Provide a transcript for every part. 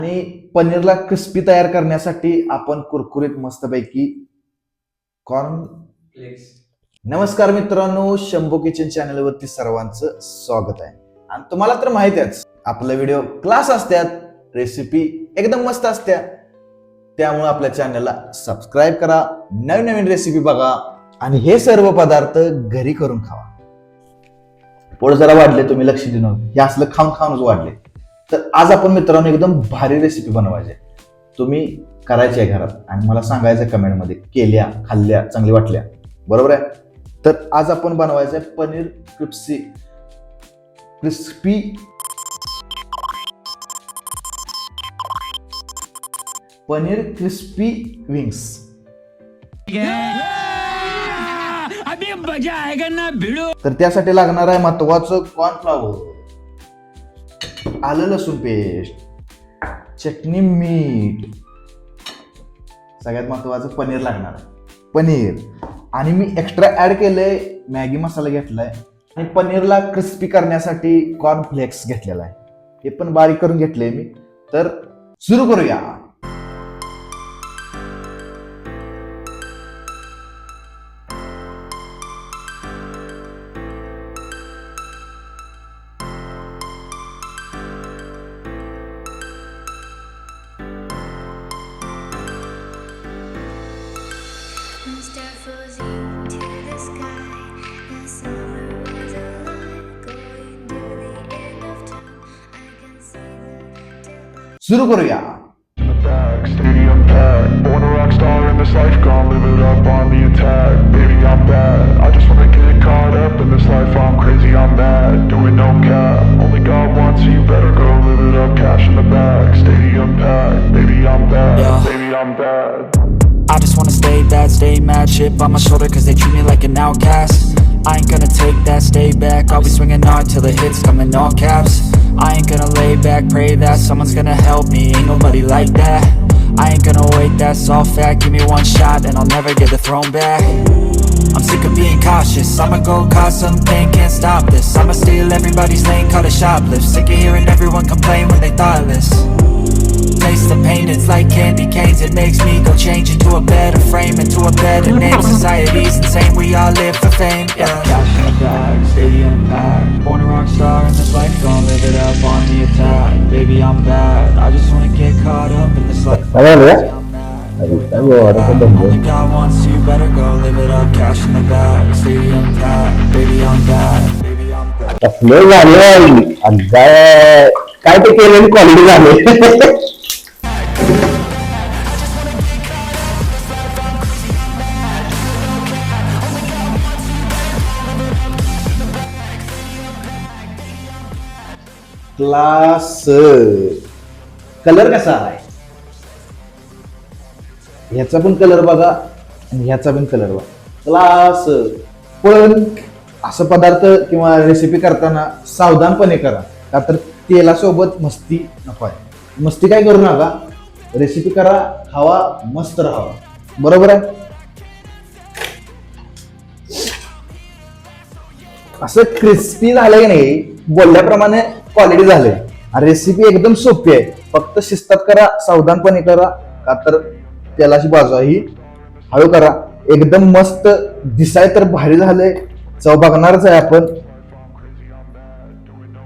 आणि पनीरला क्रिस्पी तयार करण्यासाठी आपण कुरकुरीत मस्तपैकी कॉर्न फ्लेक्स. नमस्कार मित्रांनो, शंभू किचन चॅनल वरती सर्वांचं स्वागत आहे. आणि तुम्हाला तर माहिती आहेच, आपले व्हिडिओ क्लास असतात, रेसिपी एकदम मस्त असत्या. त्यामुळे आपल्या चॅनलला सबस्क्राईब करा, नवीन नवीन रेसिपी बघा आणि हे सर्व पदार्थ घरी करून खावा. पोट जरा वाढले, तुम्ही लक्ष देऊ नका, हे असलं खाऊन खाऊनच वाढले. तर आज आपण मित्रांनो एकदम भारी रेसिपी बनवायची, तुम्ही करायची आहे घरात आणि मला सांगायचं कमेंट मध्ये केल्या, खाल्ल्या, चांगली वाटल्या, बरोबर आहे. तर आज आपण बनवायचं आहे paneer crispy paneer crispy wings. अभी मजा आएगा ना भिड़ो. तर त्यासाठी लागणार आहे महत्वाचं कॉर्नफ्लॉवर, आलं लसूण पेस्ट, चटणी, मीठ, सगळ्यात महत्वाचं पनीर लागणार आहे. पनीर आणि मी एक्स्ट्रा ऍड केलंय मॅगी मसाला घेतलाय आणि पनीरला क्रिस्पी करण्यासाठी कॉर्न फ्लेक्स घेतलेला आहे, हे पण बारीक करून घेतलंय मी. तर सुरू करूया. सुरू करूया. Stadium packed, born a rock star in this life, gonna live it up on the attack. Baby, I'm bad, I just wanna get caught up in this life, I'm crazy, I'm mad, doing no cap. Only God wants you, better go live it up, cash in the bag. Stadium packed, baby, I'm bad, baby, I'm bad. I just wanna stay bad, stay mad, chip on my shoulder cause they treat me like an outcast. I ain't gonna take that, stay back, I'll be swinging hard till the hits come in all caps. I ain't gonna lay back, pray that someone's gonna help me, ain't nobody like that. I ain't gonna wait, that's all fact, give me one shot and I'll never get the throne back. I'm sick of being cautious, I'ma go cause something, can't stop this. I'ma steal everybody's lane, call it shoplift. Sick of hearing everyone complain when they thoughtless. Taste the pain, it's like candy canes, it makes me go change into a better frame, into a better name. Society's insane, we all live for fame, yeah. Cash in the bag, stadium packed, born a rock star in this life, gonna live it up on the attack. Baby, I'm bad, I just wanna get caught up in this life. Only God wants you, better go live it up, cash in the bag, stadium packed. Baby, I'm bad, baby, I'm bad. कसले झाले आणि काय ते केलेली quality झाली. Class. Colour कसा आहे, ह्याचा पण कलर बघा आणि ह्याचा पण कलर बघा, क्लास. पण असं पदार्थ किंवा रेसिपी करताना सावधानपणे करा, का तर तेलासोबत मस्ती नको आहे. मस्ती काय करू नका, रेसिपी करा, खावा, मस्त राहावा, बरोबर आहे. असं क्रिस्पी झालं की नाही, बोलल्याप्रमाणे क्वालिटी झाले. रेसिपी एकदम सोपी आहे, फक्त शिस्तात करा, सावधानपणे करा, का तर तेलाची बाजू ही हळू करा. एकदम मस्त दिसाय तर भारी झालंय, चव बघणारच आहे आपण.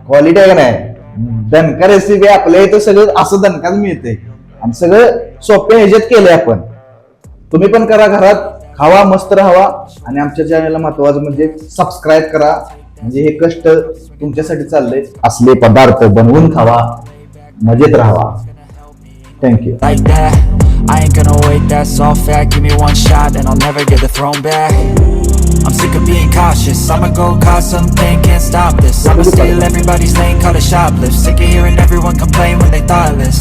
क्वालिटी आहे का नाही, दणका रेसिपी. आपल्या इथं सगळं असं दणकाच मिळते आणि सगळं सोप्या ह्याच्यात केलंय आपण. तुम्ही पण करा घरात, खावा, मस्त राहावा आणि आमच्या चॅनलला महत्वाचं म्हणजे सबस्क्राईब करा, म्हणजे हे कष्ट तुमच्यासाठी चाललंय. असले पदार्थ बनवून खावा, मजेत राहावा. Thank you. Like that, I ain't gonna wait, that's all fact, give me one shot and I'll never get the throne back. I'm sick of being cautious, I'ma go cause something, can't stop this. I'ma steal everybody's lane, call it shoplift. Sick of hearing everyone complain when they thoughtless.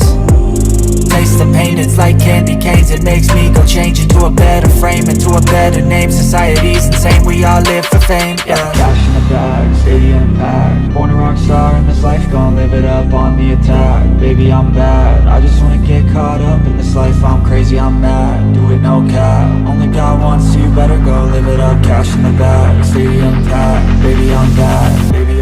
Taste the pain, it's like candy canes, it makes me go change into a better frame, into a better name. Society's insane, we all live for fame, yeah. Cash in the bag, stadium packed, born a rock star in this life, gonna live it up on the attack. Baby, I'm bad, I just wanna get caught up in this life, I'm crazy, I'm mad, do it no cap. Only God wants you, better go live it up, cash in the bag, stadium packed. Baby, I'm bad, baby,